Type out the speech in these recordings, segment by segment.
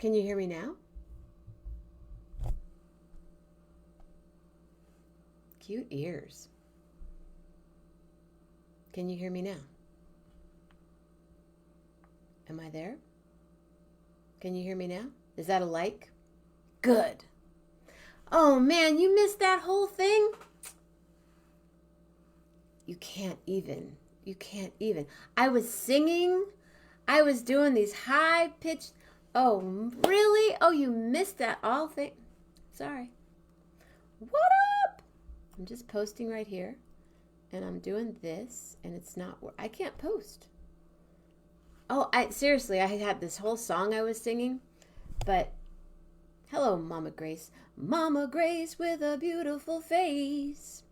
Can you hear me now? Cute ears. Can you hear me now? Am I there? Can you hear me now? Is that a like? Good. Oh man, you missed that whole thing? You can't even. You can't even. I was singing. I was doing these high pitched. Oh, really? Oh, you missed that all thing? Sorry. What up? I'm just posting right here. And I'm doing this. And it's not. I can't post. Oh, seriously, I had this whole song I was singing. But hello, Mama Grace. Mama Grace with a beautiful face.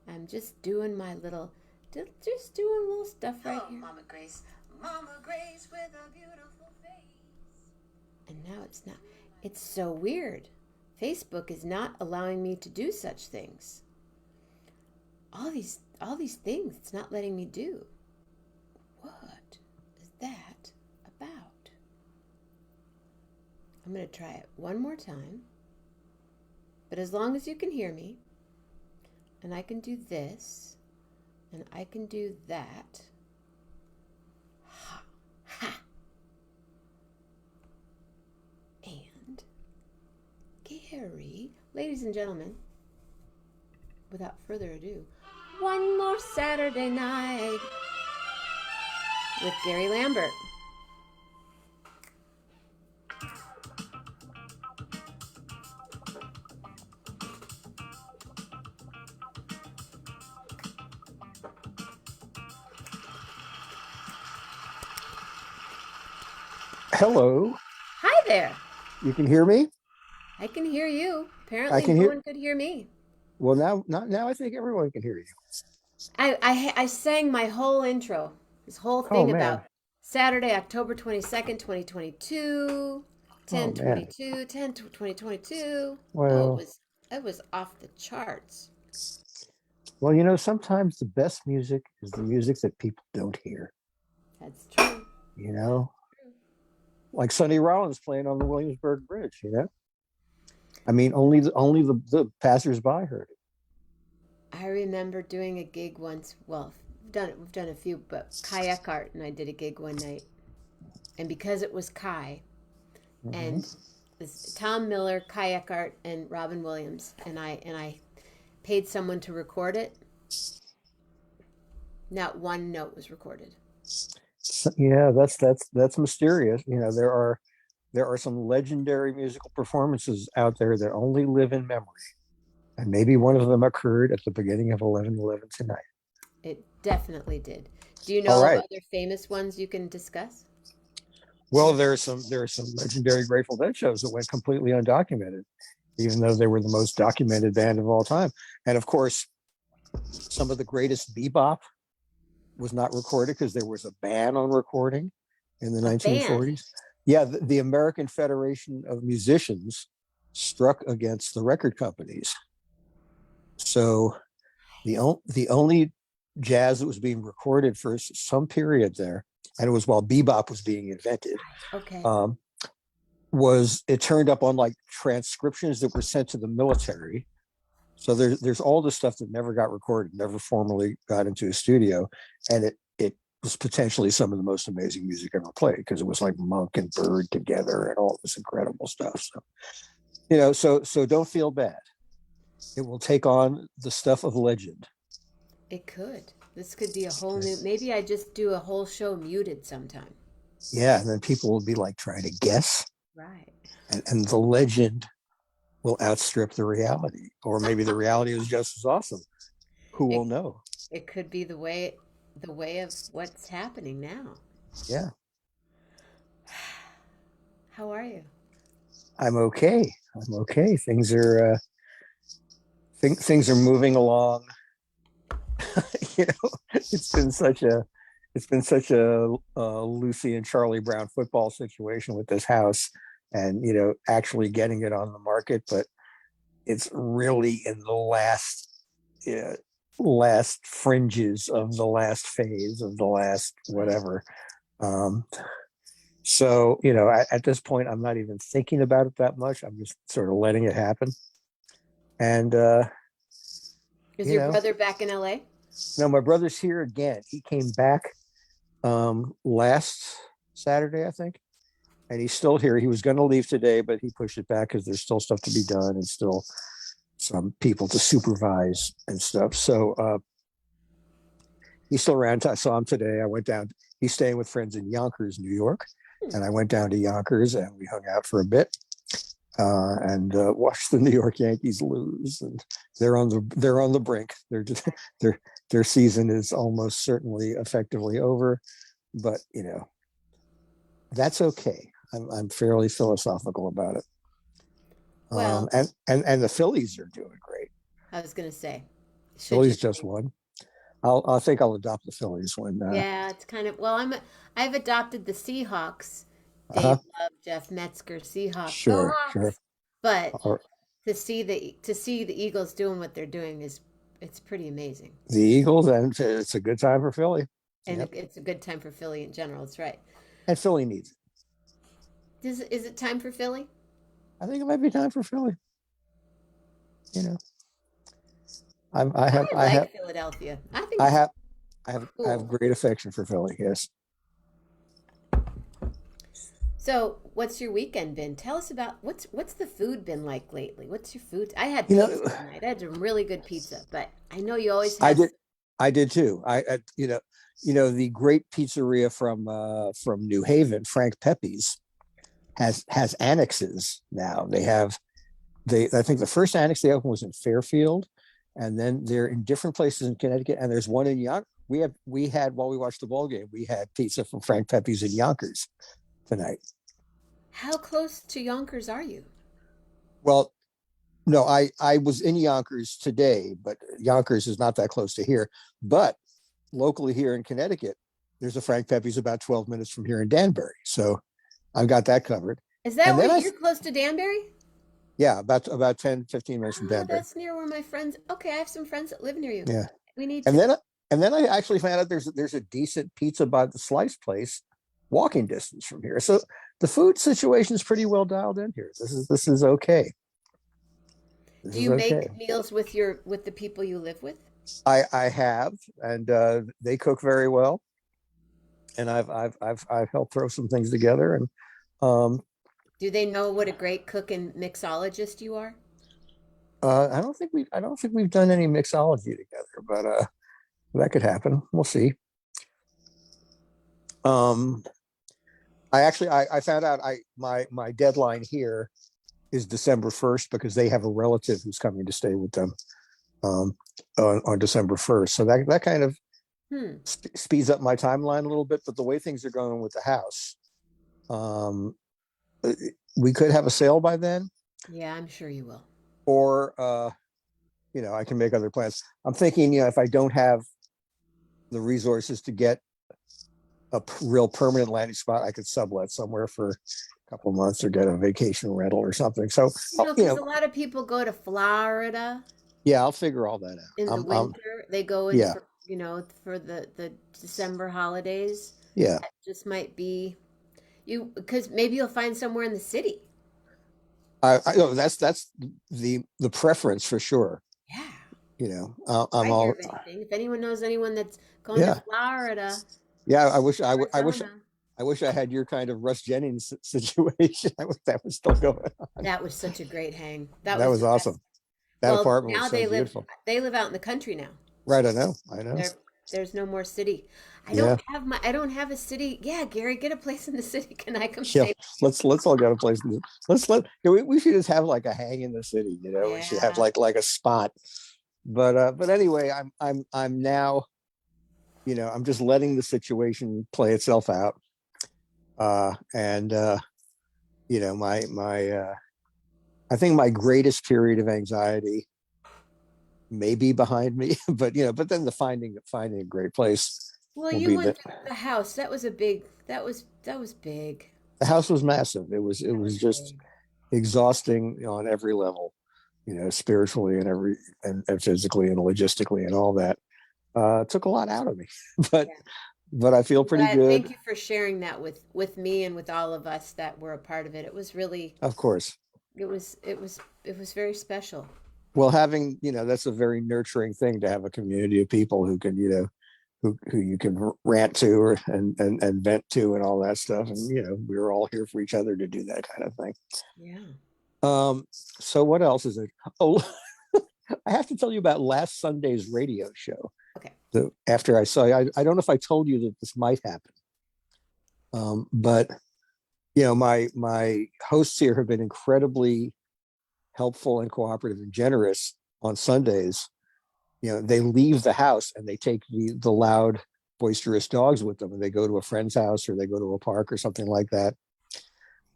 I'm just doing my little, just doing little stuff right here. Mama Grace with a beautiful face. And now it's not. It's so weird. Facebook is not allowing me to do such things. All these things it's not letting me do. What is that about? I'm going to try it one more time. But as long as you can hear me, and I can do this, and I can do that. Ha, ha. And Gary, ladies and gentlemen, without further ado, one more Saturday night with Gary Lambert. Hello. Hi there. You can hear me? I can hear you. I Apparently can no hear. one could hear me. Well, now I think everyone can hear you. I sang my whole intro, this whole Oh thing man. about Saturday, October 22nd, 2022, Oh man. 10/22, 2022. Oh, Well, it was off the charts. sometimes the best music is the music that people don't hear. That's true. You know, like Sonny Rollins playing on the Williamsburg Bridge. I mean, only the passersby heard it. I remember doing a gig once. Well, we've done a few, but kayak art, and I did a gig one night. And because it was Kai, Mm-hmm. and this Tom Miller, kayak art, and Robin Williams, and I paid someone to record it. Not one note was recorded. So, yeah, that's mysterious. There are some legendary musical performances out there that only live in memory, and maybe one of them occurred at the beginning of 11/11 tonight. It definitely did. Do you All know of right. other famous ones you can discuss? Well, there are some legendary Grateful Dead shows that went completely undocumented, even though they were the most documented band of all time. And of course, some of the greatest bebop was not recorded because there was a ban on recording in the A ban. 1940s. Yeah, the American Federation of Musicians struck against the record companies. So the only jazz that was being recorded for some period there, and it was while bebop was being invented, Okay. um, was it turned up on like transcriptions that were sent to the military. So there's all this stuff that never got recorded, never formally got into a studio, and it was potentially some of the most amazing music ever played because it was like Monk and Bird together and all this incredible stuff. So so don't feel bad. It will take on the stuff of legend. It could. This could be a whole new. Maybe I just do a whole show muted sometime. Yeah, and then people will be like trying to guess, Right. and the legend will outstrip the reality, or maybe the reality is just as awesome. Who will It know? it could be the way of what's happening now. Yeah, How are you? I'm okay. I'm okay. Things are moving along. It's been such a Lucy and Charlie Brown football situation with this house, and actually getting it on the market, but it's really in the uh, last fringes of the last phase of the last Right. whatever. Um, So, at this point, I'm not even thinking about it that much. I'm just sort of letting it happen. And, Is you your know, brother back in LA? no, my brother's here again. He came back last Saturday, I think, and he's still here. He was going to leave today, but he pushed it back because there's still stuff to be done and still some people to supervise and stuff. So he's still around. I saw him today. I went down. He's staying with friends in Yonkers, New York, Hmm. and I went down to Yonkers and we hung out for a bit and watched the New York Yankees lose. And they're on the brink. They're just their season is almost certainly effectively over. But that's okay. I'm fairly philosophical about it. Well, And the Phillies are doing great. I was gonna say, should you? Phillies just won. I think I'll adopt the Phillies when. Yeah, it's kind of well. I've adopted the Seahawks. Dave Uh-huh. Love, Jeff Metzger, Seahawks. Go Sure, sure. Hawks! But Or to see the Eagles doing what they're doing it's pretty amazing, the Eagles, and it's a good time for Philly. and Yep, it's a good time for Philly in general. That's right. and Philly needs it. Is it time for Philly? I think it might be time for Philly. You know, I have, I I have, like Philadelphia. I think I it's have, I have cool. great affection for Philly. Yes. So, what's your weekend been? Tell us about what's the food been like lately? What's your food? I had You pizza know, tonight. I had some really good pizza, but I know you always I have. did. I did too. The great pizzeria from New Haven, Frank Pepe's, has annexes now. I think the first annex they opened was in Fairfield, and then they're in different places in Connecticut. And there's one in Yonkers. We had while we watched the ball game, we had pizza from Frank Pepe's in Yonkers tonight. How close to Yonkers are you? Well, no, I was in Yonkers today, but Yonkers is not that close to here. But locally here in Connecticut, there's a Frank Pepe's about 12 minutes from here in Danbury. So I've got that covered. Is that And where then you're close to Danbury? yeah, about 10, 15 minutes from Oh, Danbury. that's near where my friends. Okay, I have some friends that live near you. Yeah. We need And to. then I actually found out there's a decent pizza by the slice place walking distance from here. So the food situation is pretty well dialed in here. This is okay. This Do is you okay. make meals with the people you live with? I have, and they cook very well, and I've helped throw some things together, and um, Do they know what a great cook and mixologist you are? I don't think we've done any mixology together, but that could happen. We'll see. Um, I found out my deadline here is December 1st because they have a relative who's coming to stay with them um, on December 1st. So that kind of Hmm. speeds up my timeline a little bit. But the way things are going with the house, um, we could have a sale by then, Yeah, I'm sure you will. or I can make other plans. I'm thinking, if I don't have the resources to get a real permanent landing spot, I could sublet somewhere for a couple of months or get a vacation rental or something. So, Because a lot of people go to Florida yeah, I'll figure all that out. in the winter. They go in Yeah, for the December holidays. yeah. That just might be you because maybe you'll find somewhere in the city. I know that's the preference for sure. Yeah. If I'm I hear all, of anything, if anyone knows anyone that's going to yeah, Florida, yeah. I wish Arizona, I had your kind of Russ Jennings situation. I wish that was still going on. that was such a great hang. That That was was the best. awesome. That Well, apartment was now so beautiful. they live out in the country now. Right, I know. There there's no more city. Yeah, I don't have a city. Yeah, Gary, get a place in the city. Can I come yeah. stay? Let's all get a place. Let's let we should just have like a hang in the city. We should have Yeah. like a spot. But anyway, I'm now I'm just letting the situation play itself out. And my I think my greatest period of anxiety may be behind me, but then the finding a great place Well, will you be went that. through the house. That was big. The house was massive. It That was was just big. exhausting on every level, spiritually and physically and logistically and all that. It took a lot out of me, but Yeah. but I feel pretty Glad. good. Thank you for sharing that with me and with all of us that were a part of it. It was really, Of course. it was very special. Well, having, that's a very nurturing thing to have a community of people who can, who you can rant to or and vent to and all that stuff. And, we were all here for each other to do that kind of thing. Yeah. So what else is it? Oh, I have to tell you about last Sunday's radio show. Okay. After I saw you, I don't know if I told you that this might happen. But my hosts here have been incredibly helpful and cooperative and generous on Sundays. They leave the house and they take the loud, boisterous dogs with them, and they go to a friend's house or they go to a park or something like that.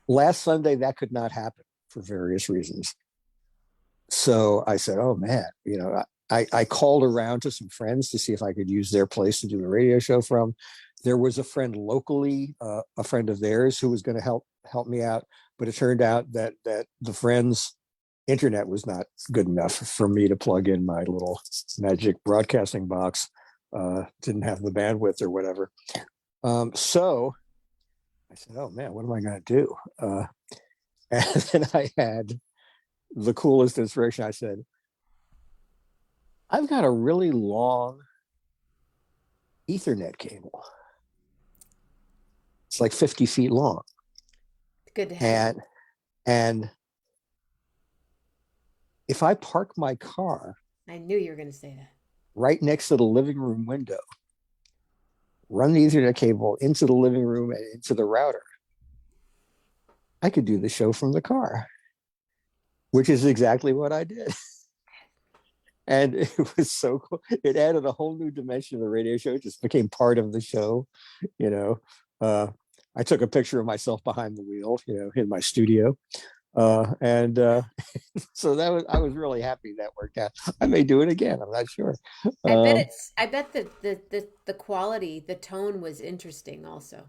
Last Sunday, that could not happen for various reasons. So I said, oh man, I called around to some friends to see if I could use their place to do a radio show from. There was a friend locally, a friend of theirs who was going to help me out, but it turned out that the friend's internet was not good enough for me to plug in my little magic broadcasting box. Didn't have the bandwidth or whatever. So I said, oh man, what am I going to do? And then I had the coolest inspiration. I said, I've got a really long Ethernet cable. It's like 50 feet long. Good to have. And if I park my car, I knew you were going to say that. Right next to the living room window, run the Ethernet cable into the living room and into the router, I could do the show from the car, which is exactly what I did. And it was so cool. It added a whole new dimension to the radio show. It just became part of the show. I took a picture of myself behind the wheel, in my studio. And so I was really happy that worked out. I may do it again. I'm not sure. I bet the quality, the tone was interesting also.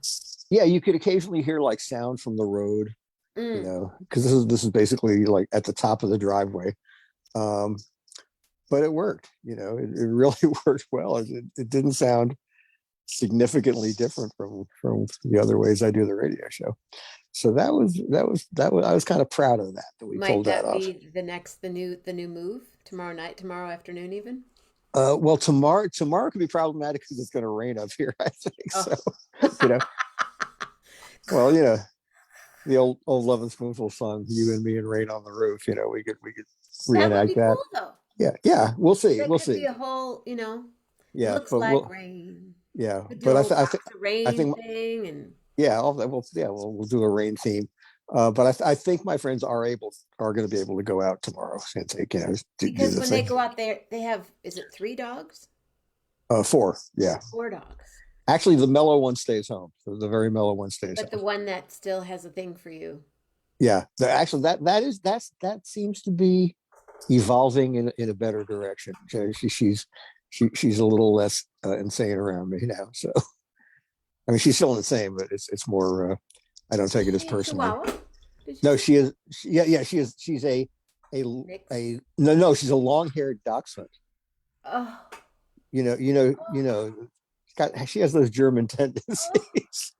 Yeah, you could occasionally hear like sound from the road, because this is basically like at the top of the driveway. But it worked, it really worked well. It didn't sound significantly different from the other ways I do the radio show. So that was I was kind of proud of that we Might pulled that that off. be the new move tomorrow night, tomorrow afternoon even? Well, tomorrow could be problematic because it's going to rain up here, I think. Oh. So, well, the old Love and Spoonful song, "You and Me and Rain on the Roof." We could That would reenact be that. cool though. Yeah, we'll see. That We'll could be see. a whole, Yeah, looks but like rain. yeah, Could do but a I whole think box of I rain think thing and yeah, we'll do a rain theme. But I think my friends are going to be able to go out tomorrow and take do because the when they thing. go out there, they have, is it 3 dogs? 4, yeah. 4 dogs. Actually, the mellow one stays home. The very mellow one stays But the home. one that still has a thing for you. Yeah, actually that seems to be evolving in a better direction. She's a little less insane around me now. So I mean, she's still insane, but it's more. I don't take it as She a personally. Chihuahua? No, she is. Yeah, she is. She's Mix? no. She's a long-haired dachshund. Oh, She has those German tendencies.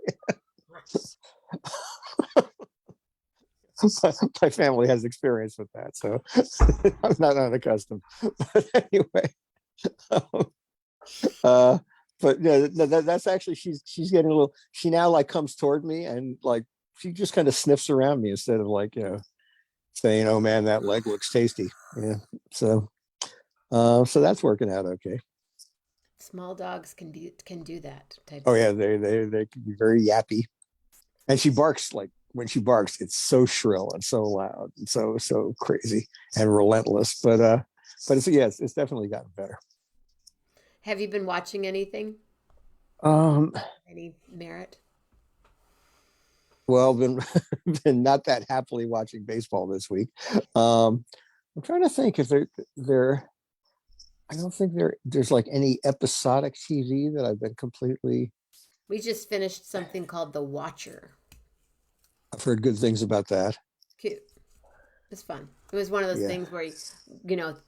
My family has experience with that, so I'm not unaccustomed. But anyway, uh, but no, that's actually she's getting a little. She now like comes toward me and like she just kind of sniffs around me instead of like saying, "Oh man, that leg looks tasty." Yeah, so so that's working out okay. small dogs can do that type Oh of yeah, thing. they can be very yappy, and she barks like when she barks, it's so shrill and so loud and so crazy and relentless. But it's definitely gotten better. Have you been watching anything? Um, Any merit? well, been not that happily watching baseball this week. Um, I'm trying to think if there. I don't think there's like any episodic TV that I've been completely. We just finished something called The Watcher. I've heard good things about that. Cute. It's fun. It was one of those Yeah, things where,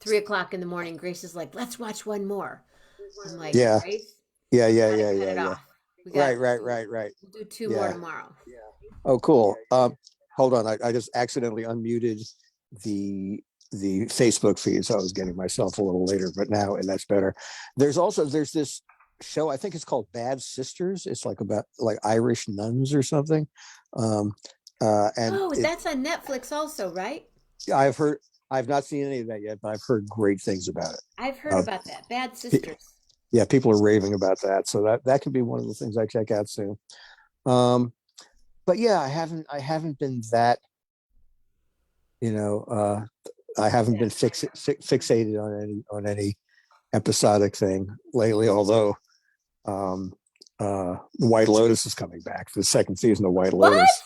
3 o'clock in the morning, Grace is like, let's watch one more. I'm like, yeah, Grace, yeah, you yeah, gotta yeah, cut yeah, it yeah. off. We got, Right. we'll do two more Yeah. tomorrow. Oh, cool. Hold on. I just accidentally unmuted the the Facebook feed, so I was getting myself a little later, but now and that's better. There's this show, I think it's called Bad Sisters. It's like about like Irish nuns or something. Um, and Oh, it that's on Netflix also, right? I've heard I've not seen any of that yet, but I've heard great things about it. I've heard Uh, about that. Bad Sisters. yeah, people are raving about that, so that could be one of the things I check out soon. Um, but yeah, I haven't been that, you know, I haven't been fixated on any episodic thing lately. Although the White Lotus is coming back, the second season of White What? Lotus.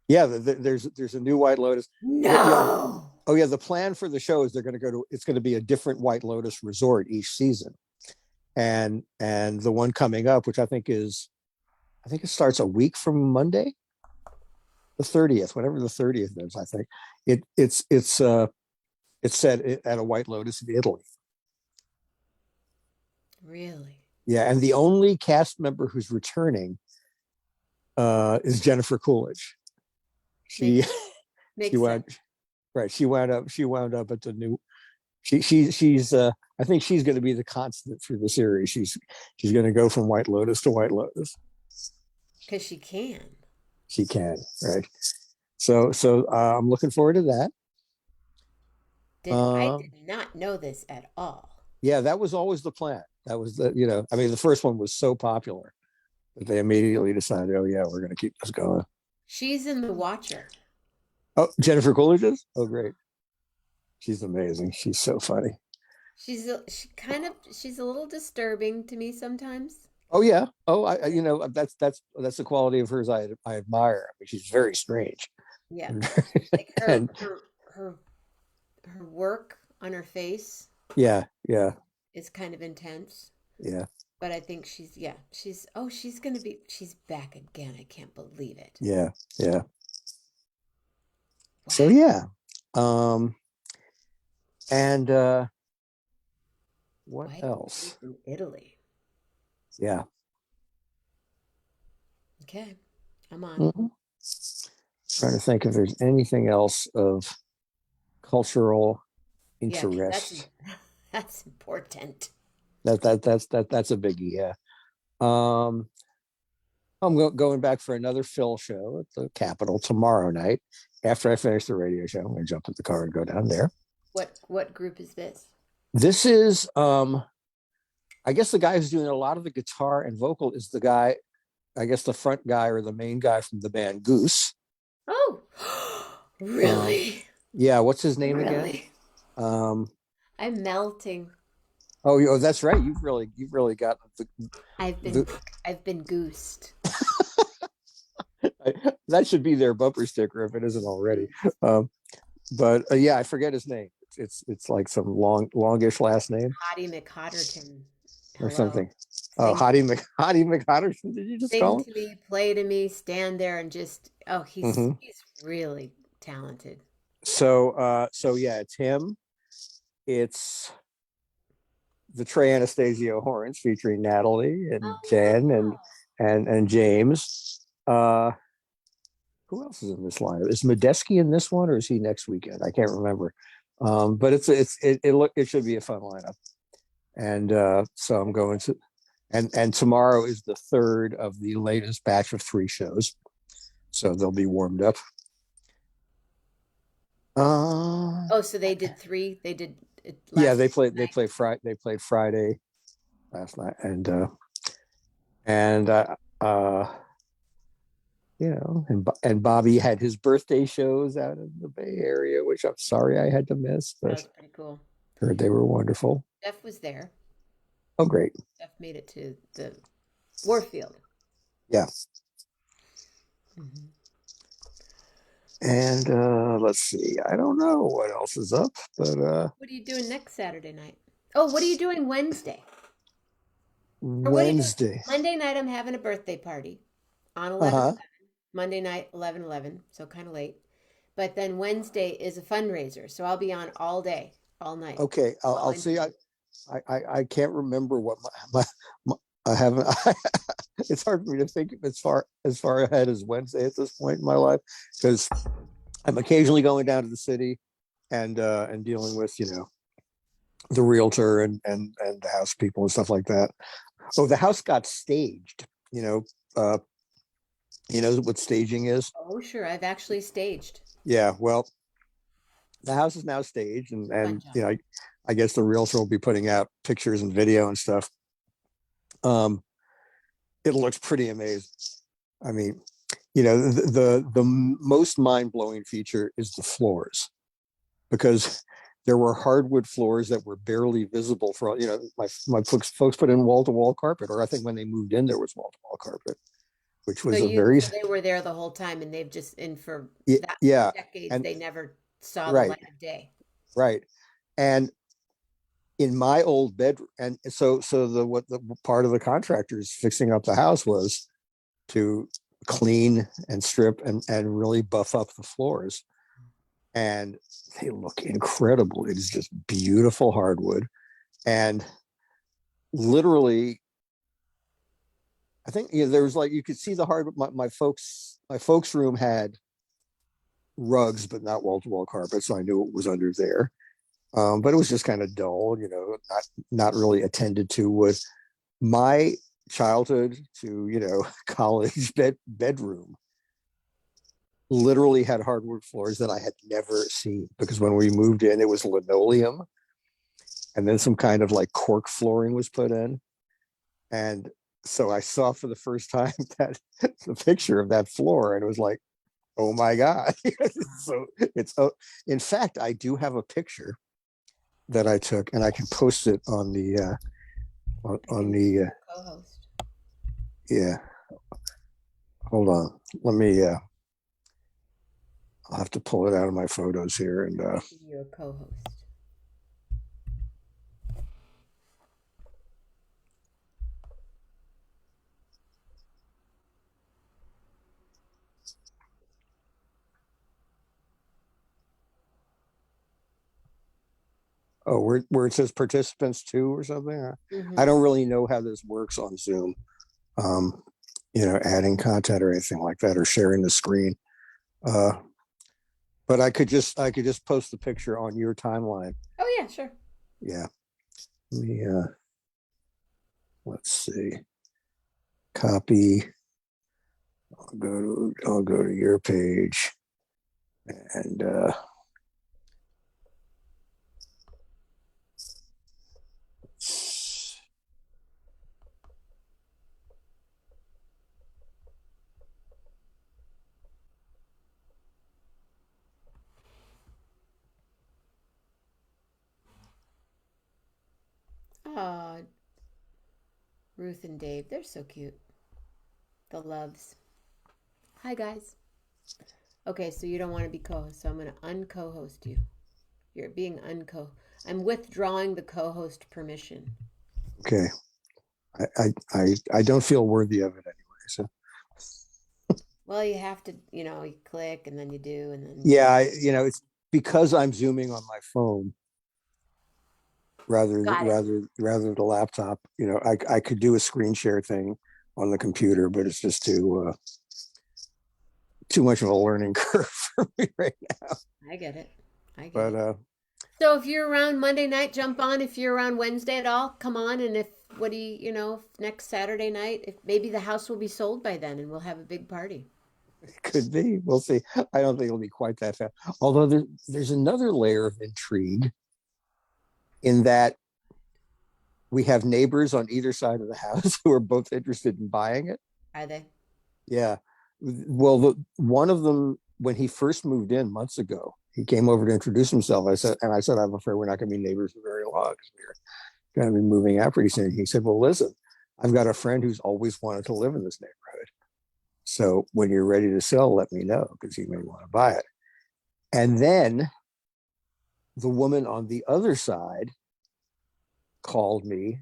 Yeah, there's a new White Lotus. No. Oh yeah, the plan for the show is they're going to go to it's going to be a different White Lotus resort each season, and the one coming up, which I think it starts a week from Monday, the 30th, whatever the 30th is. I think it's set at a White Lotus in Italy. Really? Yeah, and the only cast member who's returning is Jennifer Coolidge. She Makes she makes sense. went right. She wound up at the new. She's I think she's going to be the constant through the series. She's going to go from White Lotus to White Lotus. Because she can. She can, right? So I'm looking forward to that. I Um, did not know this at all. yeah, that was always the plan. That was I mean, the first one was so popular that they immediately decided, oh yeah, we're going to keep this going. She's in The Watcher. Oh, Jennifer Coolidge is? Oh, great. She's amazing. She's so funny. She's a little disturbing to me sometimes. Oh yeah. Oh, that's the quality of hers I admire. I mean, she's very strange. Yeah. and, Like and her work on her face yeah, is kind of intense. yeah, But I think she's back again. I can't believe it. yeah, yeah. So Wow. yeah. Um, and what White else? in Italy. Yeah. Okay. I'm on. Mhm. Trying to think if there's anything else of cultural Yeah, because interest. that's important. That's a biggie. Yeah. Um, going back for another Phil show at the Capitol tomorrow night. After I finish the radio show, I'm going to jump in the car and go down there. What group is this? This is, I guess the guy who's doing a lot of the guitar and vocal is the guy, I guess the front guy or the main guy from the band Goose. Oh, Um, really? yeah, what's his name again? Really? Um, I'm melting. oh, that's right. You've really got I've been the I've been goosed. that should be their bumper sticker if it isn't already. Um, but yeah, I forget his name. It's like some longish last name Hottie McHotterton. or Hello. something. Oh, Sing Hottie McHotterson. Did you just sing call to me, play to me, stand there and just him? Hmm. he's really talented. So yeah, it's him. It's the Trey Anastasio horns featuring Natalie and Oh Jen wow. and James. Who else is in this lineup? Is Medeski in this one, or is he next weekend? I can't remember. But it should be a fun lineup, and so I'm going to, and tomorrow is the third of the latest batch of 3 shows, so they'll be warmed up. Uh, Oh, so they did three. They did it yeah, last night. they played Friday last night, and and Bobby had his birthday shows out in the Bay Area, which I'm sorry I had to miss, That but was pretty cool. heard they were wonderful. Jeff was there. Oh, great. Jeff made it to the Warfield. Yeah. Hmm. And let's see. I don't know what else is up, but What are you doing next Saturday night? Oh, what are you doing Wednesday? Or what are you doing? Wednesday. Monday night, I'm having a birthday party on Uh 11. huh. Monday night, 11/11, so kind of late. But then Wednesday is a fundraiser, so I'll be on all day, all night. Okay. I'll All see. into I can't remember what I haven't. It's hard for me to think as far ahead as Wednesday at this point in my life, because I'm occasionally going down to the city and dealing with the realtor and the house people and stuff like that. Oh, the house got staged. You know, uh, you know what staging is? Oh, sure. I've actually staged. Yeah. Well, the house is now staged, and Fun and job. you know, I guess the realtor will be putting out pictures and video and stuff. Um, it looks pretty amazing. I mean, the most mind blowing feature is the floors, because there were hardwood floors that were barely visible for my folks put in wall to wall carpet, or I think when they moved in there was wall to wall carpet, which was a very So they were there the whole time and they've just, and for that yeah. decades, And they never saw the right, light of day. right. And in my old bedroom, and so the part of the contractors fixing up the house was to clean and strip and really buff up the floors, and they look incredible. It is just beautiful hardwood, and literally, I think there was, like, you could see the hard. My folks' room had rugs, but not wall to wall carpet, so I knew it was under there. But it was just kind of dull, not really attended to. With my childhood to college bedroom literally had hardwood floors that I had never seen, because when we moved in, it was linoleum, and then some kind of like cork flooring was put in. And so I saw for the first time that the picture of that floor, and it was like, oh my God. So in fact, I do have a picture that I took, and I can post it on the I on can be the your co-host. yeah. Hold on, let me. I'll have to pull it out of my photos here, and Be your co-host. oh, where it says participants two or something. I Mm-hmm. don't really know how this works on Zoom. Um, adding content or anything like that, or sharing the screen. Uh, but I could just post the picture on your timeline. Oh yeah, sure. Yeah. Let me, let's see. Copy. I'll go to your page, and Oh, Ruth and Dave, they're so cute. The loves. Hi guys. Okay, so you don't want to be co-host, so I'm going to unco-host you. You're being unco. I'm withdrawing the co-host permission. okay. I don't feel worthy of it anyway. So Well, you have to, you click and then you do and then yeah, it's because I'm zooming on my phone got it. rather than the laptop. I could do a screen share thing on the computer, but it's just too much of a learning curve for me right now. I get it. I get But it. So if you're around Monday night, jump on. If you're around Wednesday at all, come on. And if what do if next Saturday night, if maybe the house will be sold by then and we'll have a big party. it could be. We'll see. I don't think it'll be quite that fast. Although there's another layer of intrigue in that we have neighbors on either side of the house who are both interested in buying it. Are they? Yeah. Well, one of them, when he first moved in months ago, he came over to introduce himself. I said, I'm afraid we're not going to be neighbors for very long, because we're going to be moving out pretty soon. He said, well, listen, I've got a friend who's always wanted to live in this neighborhood. So when you're ready to sell, let me know, because you may want to buy it. And then the woman on the other side called me,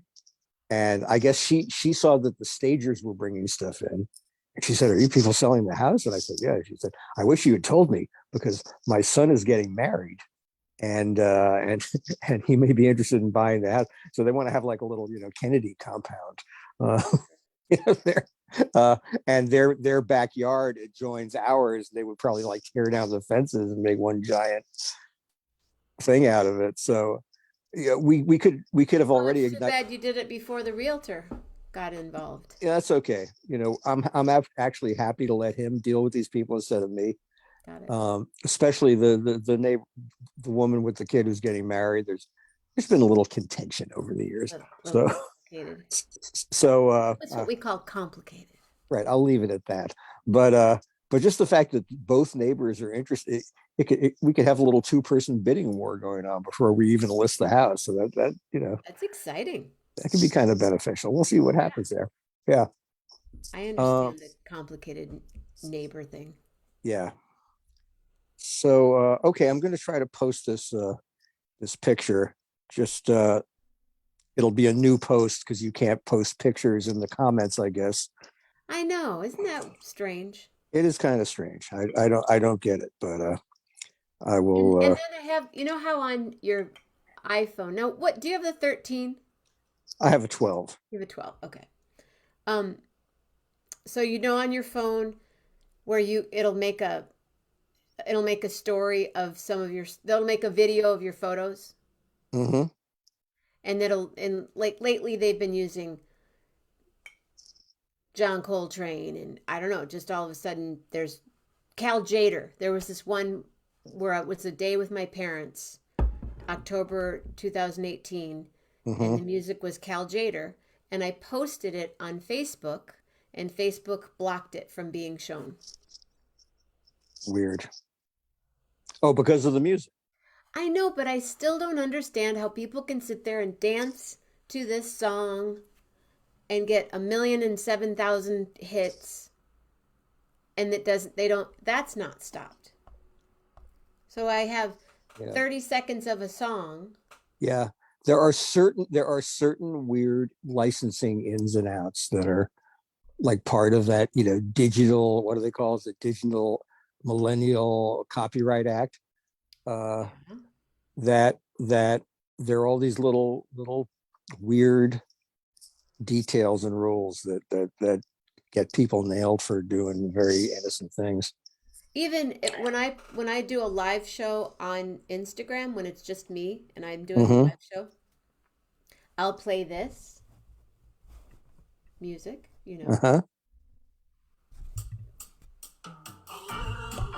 and I guess she saw that the stagers were bringing stuff in. And she said, are you people selling the house? And I said, yeah. She said, I wish you had told me, because my son is getting married, and and he may be interested in buying the house. So they want to have like a little Kennedy compound Uh, you know, uh, and their backyard joins ours. They would probably like tear down the fences and make one giant thing out of it. So yeah, we could have Well, already it's too ignited. bad you did it before the realtor got involved. Yeah, that's okay. You know, I'm actually happy to let him deal with these people instead of me. Got it. Especially the neighbor, the woman with the kid who's getting married. There's been a little contention over the years. A little So complicated. so That's what we call complicated. right, I'll leave it at that. But just the fact that both neighbors are interested, we could have a little two-person bidding war going on before we even list the house. So that That's exciting. that can be kind of beneficial. We'll see what Yeah, happens there. Yeah. I Uh, understand the complicated neighbor thing. yeah. So okay, I'm going to try to post this picture. Just it'll be a new post because you can't post pictures in the comments, I guess. I know, isn't that strange? It is kind of strange. I don't get it, but I And will. then I have, you know how on your iPhone. Now, what do you have the 13? I have a 12. You have a 12. Okay. Um, so you know on your phone where it'll make a story of some of your they'll make a video of your photos Mm-hmm. and like lately they've been using John Coltrane and I don't know, just all of a sudden there's Cal Jader. There was this one where it was a day with my parents, October 2018, and Mm-hmm. the music was Cal Jader, and I posted it on Facebook, and Facebook blocked it from being shown. Weird. Oh, because of the music. I know, but I still don't understand how people can sit there and dance to this song and get 1,007,000 hits, and that's not stopped. So I have Yeah. 30 seconds of a song. Yeah. There are certain weird licensing ins and outs that are like part of that, digital, what do they call it? The Digital Millennial Copyright Act. Uh, Yeah. that there are all these little weird details and rules that get people nailed for doing very innocent things. When I do a live show on Instagram, when it's just me and I'm doing a Mm-hmm. live show, I'll play this music, Uh-huh.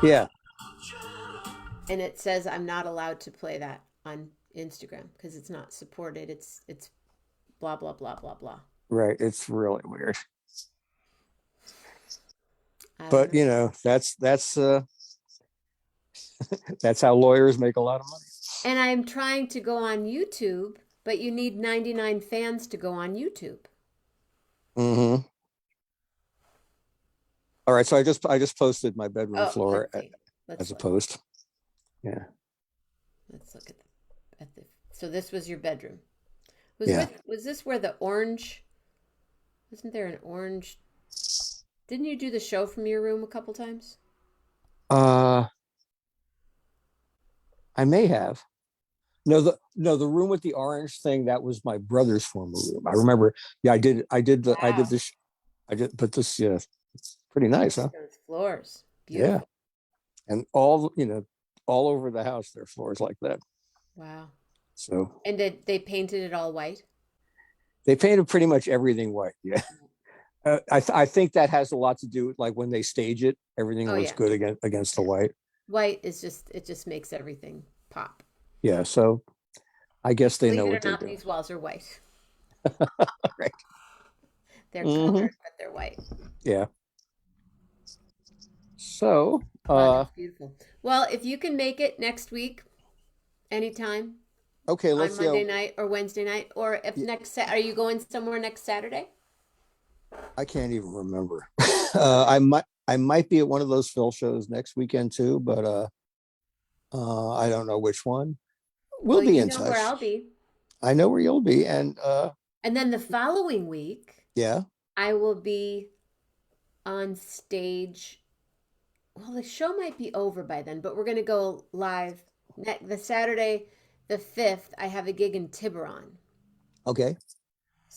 Yeah. and it says I'm not allowed to play that on Instagram because it's not supported. It's blah blah blah blah blah. Right. It's really weird. I don't But know. that's how lawyers make a lot of money. And I'm trying to go on YouTube, but you need 99 fans to go on YouTube. Mm-hmm. All right. So I just posted my bedroom Oh, floor let's see. as Let's a look. post. Yeah. Let's look at the. So this was your bedroom. Yeah. Was this where the orange? Wasn't there an orange? Didn't you do the show from your room a couple times? Uh I may have. No, the room with the orange thing, that was my brother's former room. I remember. Yeah, I did Wow. this. I did, but this, yeah, it's pretty nice, Look huh? at those floors. Yeah. Beautiful. And all over the house, there are floors like that. Wow. So And did they painted it all white? they painted pretty much everything white. Yeah. I think that has a lot to do with like when they stage it, everything Oh looks yeah. good against the Yeah. white. White is just it just makes everything pop. Yeah. So I guess they Believe know it or what they're not, doing. these walls are white. Right. They're Hmm. colored, but they're white. Yeah. So Wow, that's beautiful. Well, if you can make it next week, anytime okay, on let's see. Monday night or Wednesday night, or if are you going somewhere next Saturday? I can't even remember. I might be at one of those Phil shows next weekend too, but I don't know which one. We'll Well, be you in know where touch. I'll be. I know where you'll be, and And then the following week, yeah. I will be on stage. Well, the show might be over by then, but we're going to go live the Saturday, the 5th. I have a gig in Tiburon. Okay.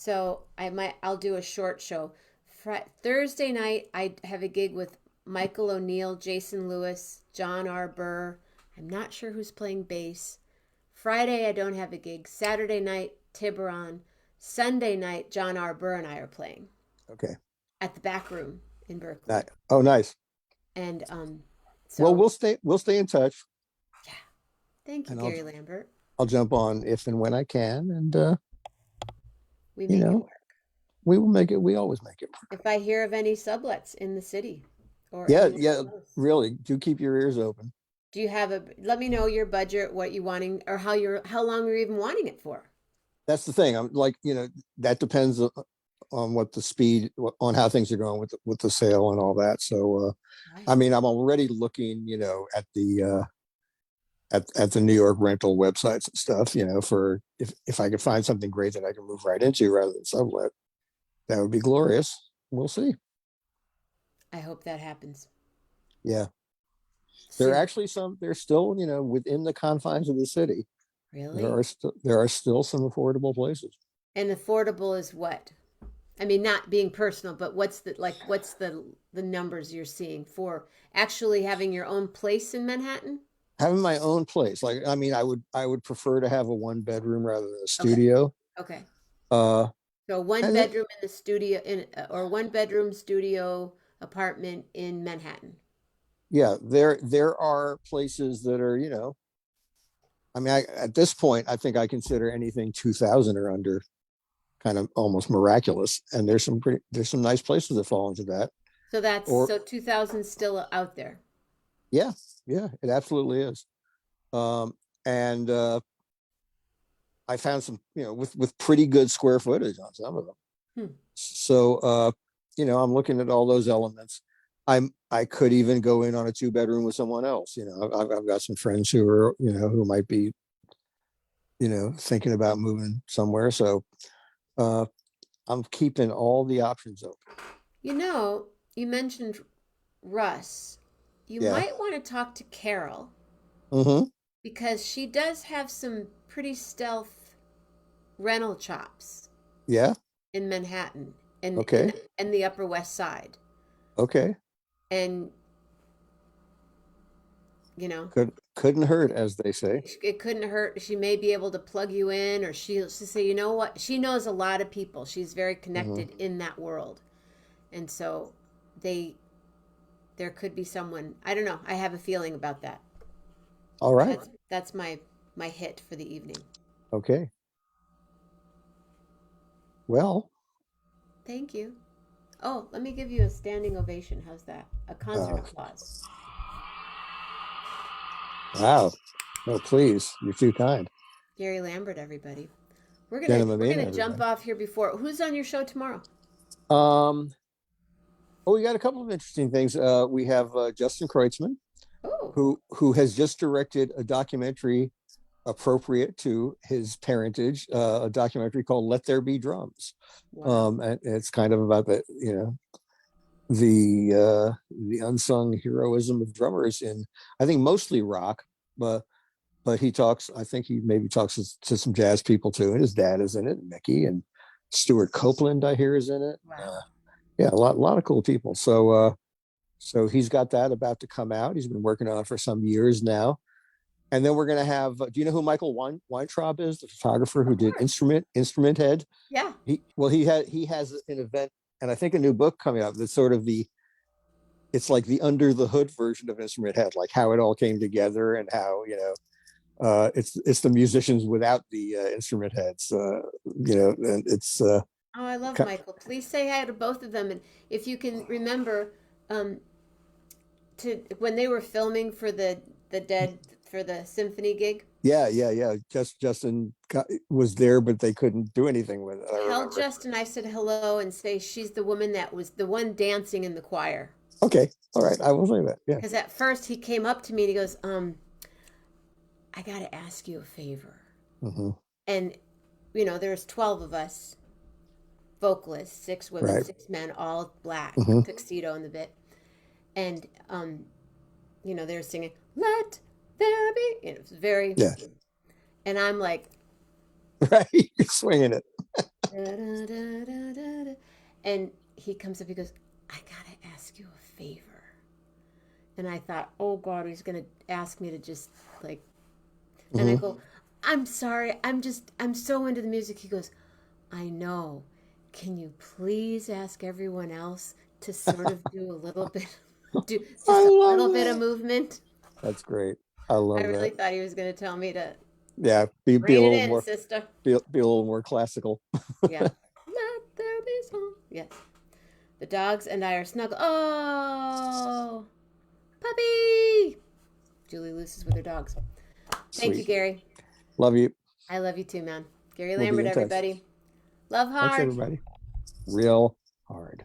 So I'll do a short show. Thursday night I have a gig with Michael O'Neill, Jason Lewis, John R. Burr. I'm not sure who's playing bass. Friday I don't have a gig. Saturday night Tiburon. Sunday night John R. Burr and I are playing Okay. at the back room in Berkeley. Nice. Oh, nice. And Well, so we'll stay in touch, yeah. Thank you, and Gary Lambert. I'll jump on if and when I can, and We you make it know, work. we will make it. We always make it work. If I hear of any sublets in the city or Yeah, anywhere yeah. close. Really, do keep your ears open. Do you have a let me know your budget, what you wanting or how long you're even wanting it for? That's the thing. I'm like, that depends on what the speed, on how things are going with the sale and all that. So, Right. I mean, I'm already looking, at the at the New York rental websites and stuff, for if I could find something great that I can move right into rather than sublet, that would be glorious. We'll see. I hope that happens Yeah, soon. there's still, within the confines of the city, Really? there are still some affordable places. And affordable is what? I mean, not being personal, but what's the numbers you're seeing for actually having your own place in Manhattan? Having my own place, like, I mean, I would prefer to have a one bedroom rather than a Okay. studio. Okay. Uh, So one and it, bedroom in the studio in or one bedroom studio apartment in Manhattan. yeah, there are places that are, I mean, at this point, I think I consider anything 2,000 or under kind of almost miraculous. And there's some nice places that fall into that. Or 2000 still out there. yeah, yeah, it absolutely is. Um, and I found some, with pretty good square footage on some of them. Hmm. So, I'm looking at all those elements. I could even go in on a two-bedroom with someone else. I've got some friends who are, who might be, thinking about moving somewhere. So, uh, I'm keeping all the options open. You know, you mentioned Russ. You Yeah. might want to talk to Carol Mm-hmm. because she does have some pretty stealth rental chops Yeah. in Manhattan and Okay. in the Upper West Side. Okay. And you know, Couldn't hurt, as they say. it couldn't hurt. She may be able to plug you in, or she'll say, you know what? She knows a lot of people. She's very Mm-hmm. connected in that world, and so they there could be someone. I don't know. I have a feeling about that. All right. That's my hit for the evening. Okay. Well, Thank you. Oh, let me give you a standing ovation. How's that? A concert uh, applause. wow. No, please. You're too kind. Gary Lambert, everybody. Jenna We're Mammina, gonna jump everybody. off here before. Who's on your show tomorrow? Um, oh, we got a couple of interesting things. We have Justin Kreutzmann, Oh, who has just directed a documentary appropriate to his parentage, a documentary called "Let There Be Drums." wow. And it's kind of about the unsung heroism of drummers in, I think, mostly rock, but he talks. I think he maybe talks to some jazz people too, and his dad is in it, Mickey, and Stuart Copeland, I hear, is in it. Wow. Yeah, a lot of cool people. So he's got that about to come out. He's been working on it for some years now. And then we're going to have. Do you know who Michael Weintraub is, the photographer who Of did course. Instrument Head? Yeah. He has an event, and I think a new book coming out that's sort of it's like the under the hood version of Instrument Head, like how it all came together and how it's the musicians without the instrument heads, and it's Oh, I love Michael. Please say hi to both of them. And if you can remember, um, to when they were filming for the Dead for the symphony gig, yeah. Justin was there, but they couldn't do anything with it. I tell remember. Justin I said hello and say she's the woman that was the one dancing in the choir. Okay, all right, I will say that. Yeah. Because at first he came up to me and he goes, I got to ask you a favor. Hmm. And, there's 12 of us vocalists, six women, Right. six men, all black, Hmm. tuxedo in the bit. And, they're singing, Let There Be. It was very, Yeah. and I'm like, Right. You're swinging it. Da-da-da-da-da-da. And he comes up, he goes, I gotta ask you a favor. And I thought, oh God, he's gonna ask me to just like, and I Hmm. go, I'm sorry, I'm so into the music. He goes, I know. Can you please ask everyone else to sort of do a little bit, do I just a love little bit of that. movement? That's great. I I love really that. thought he was going to tell me to Yeah, be a rein it little in, more sister. be a little more classical. Yeah. Let there be song. Yes. The dogs and I are snuggled. Oh, puppy! Julie Luce is with her dogs. Thank you, Sweet. Gary. Love you. I love you too, man. Gary We'll be Lambert, in touch. everybody. Love Thanks, hard. everybody. Real hard.